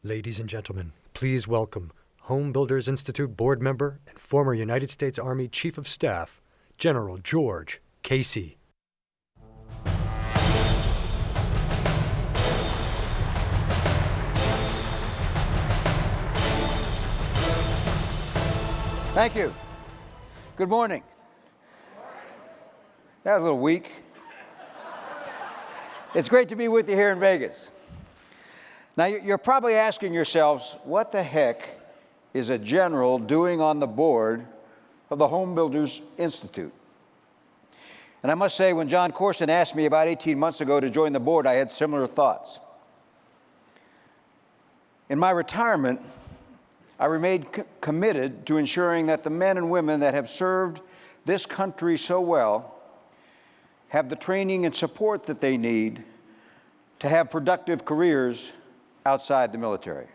Ladies and gentlemen, please welcome Home Builders Institute board member and former United States Army Chief of Staff, General George Casey. Thank you. Good morning. That was a little weak. It's great to be with you here in Vegas. Now, you're probably asking yourselves, what the heck is a general doing on the board of the Home Builders Institute? And I must say, when John Corson asked me about 18 months ago to join the board, I had similar thoughts. In my retirement, I remained committed to ensuring that the men and women that have served this country so well have the training and support that they need to have productive careers outside the military.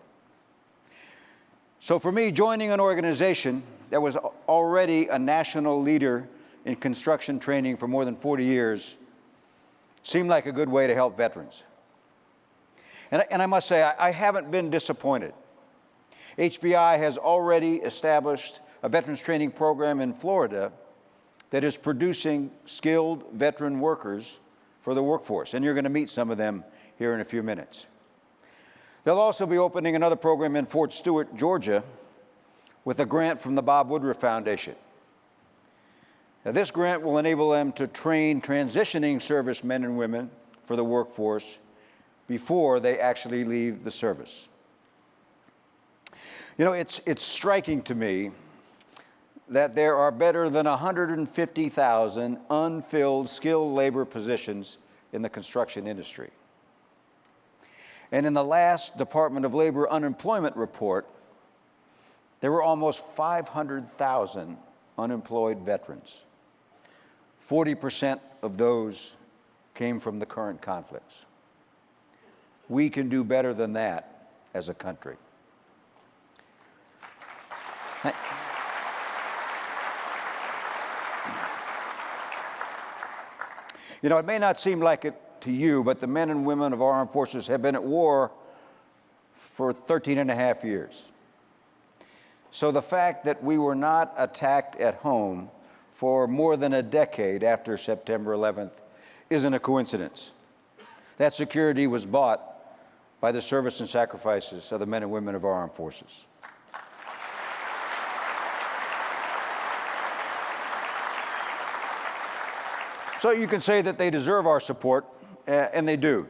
So for me, joining an organization that was already a national leader in construction training for more than 40 years seemed like a good way to help veterans. And I must say, I haven't been disappointed. HBI has already established a veterans training program in Florida that is producing skilled veteran workers for the workforce, and you're going to meet some of them here in a few minutes. They'll also be opening another program in Fort Stewart, Georgia, with a grant from the Bob Woodruff Foundation. Now, this grant will enable them to train transitioning servicemen and women for the workforce before they actually leave the service. You know, it's striking to me that there are better than 150,000 unfilled skilled labor positions in the construction industry. And in the last Department of Labor unemployment report, there were almost 500,000 unemployed veterans. 40% of those came from the current conflicts. We can do better than that as a country. You know, it may not seem like it to you, but the men and women of our armed forces have been at war for 13 and a half years. So the fact that we were not attacked at home for more than a decade after September 11th isn't a coincidence. That security was bought by the service and sacrifices of the men and women of our armed forces. So you can say that they deserve our support, and they do.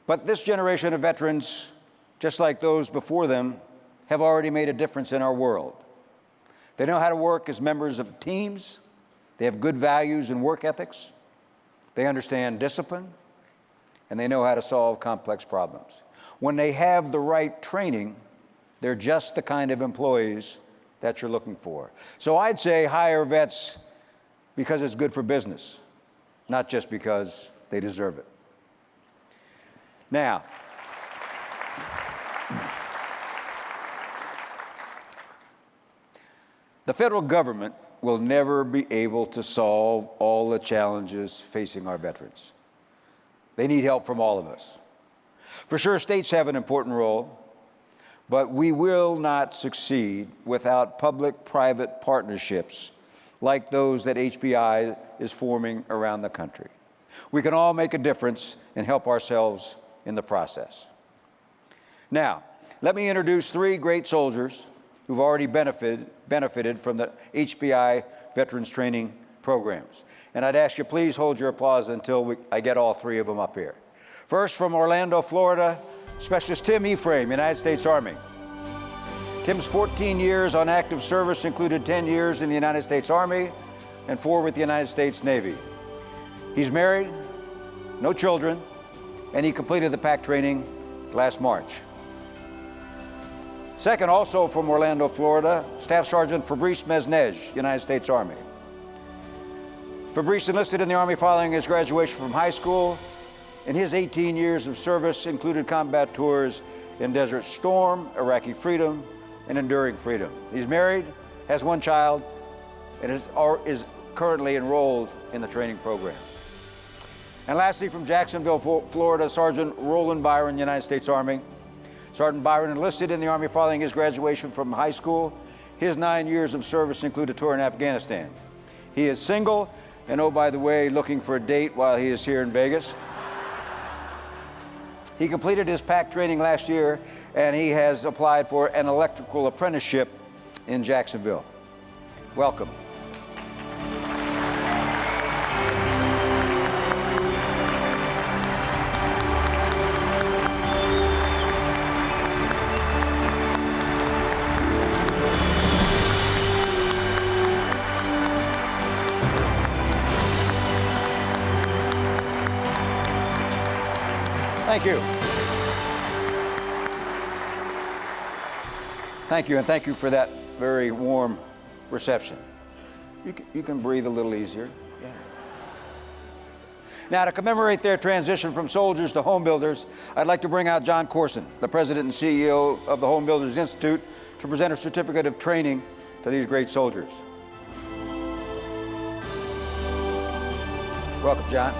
But this generation of veterans, just like those before them, have already made a difference in our world. They know how to work as members of teams. They have good values and work ethics. They understand discipline, and they know how to solve complex problems. When they have the right training, they're just the kind of employees that you're looking for. So I'd say hire vets because it's good for business, not just because they deserve it. Now, the federal government will never be able to solve all the challenges facing our veterans. They need help from all of us. For sure, states have an important role, but we will not succeed without public-private partnerships like those that HBI is forming around the country. We can all make a difference and help ourselves in the process. Now, let me introduce three great soldiers who've already benefited from the HBI Veterans Training programs. And I'd ask you, please hold your applause until I get all three of them up here. First, from Orlando, Florida, Specialist Tim Ephraim, United States Army. Tim's 14 years on active service included 10 years in the United States Army and 4 with the United States Navy. He's married, no children, and he completed the PAC training last March. Second, also from Orlando, Florida, Staff Sergeant Fabrice Mesnej, United States Army. Fabrice enlisted in the Army following his graduation from high school, and his 18 years of service included combat tours in Desert Storm, Iraqi Freedom, and Enduring Freedom. He's married, has 1 child, and is currently enrolled in the training program. And lastly, from Jacksonville, Florida, Sergeant Roland Byron, United States Army. Sergeant Byron enlisted in the Army following his graduation from high school. His 9 years of service include a tour in Afghanistan. He is single, and oh, by the way, looking for a date while he is here in Vegas. He completed his PAC training last year, and he has applied for an electrical apprenticeship in Jacksonville. Welcome. Thank you. Thank you, and thank you for that very warm reception. You can breathe a little easier. Yeah. Now, to commemorate their transition from soldiers to home builders, I'd like to bring out John Corson, the president and CEO of the Home Builders Institute, to present a certificate of training to these great soldiers. Welcome, John.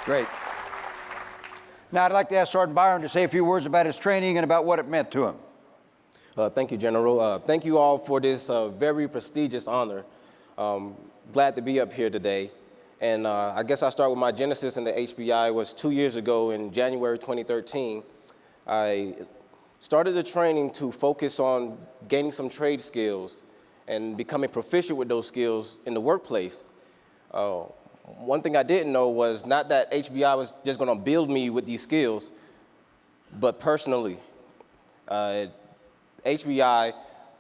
Great. Now I'd like to ask Sergeant Byron to say a few words about his training and about what it meant to him. Thank you, General. Thank you all for this very prestigious honor. Glad to be up here today. And I guess I'll start with my genesis in the HBI. It was 2 years ago in January 2013. I started the training to focus on gaining some trade skills and becoming proficient with those skills in the workplace. One thing I didn't know was not that HBI was just going to build me with these skills, but personally. HBI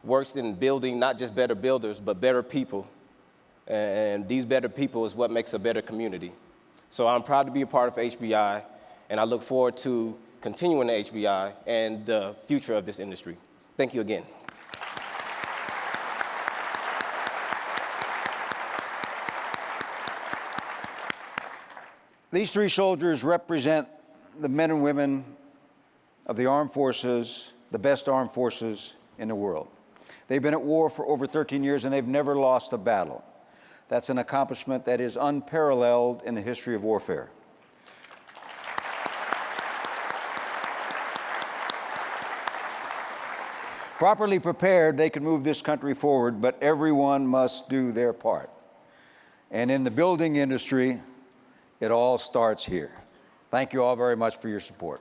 works in building not just better builders, but better people. And these better people is what makes a better community. So I'm proud to be a part of HBI, and I look forward to continuing the HBI and the future of this industry. Thank you again. These three soldiers represent the men and women of the armed forces, the best armed forces in the world. They've been at war for over 13 years, and they've never lost a battle. That's an accomplishment that is unparalleled in the history of warfare. Properly prepared, they can move this country forward, but everyone must do their part. And in the building industry, it all starts here. Thank you all very much for your support.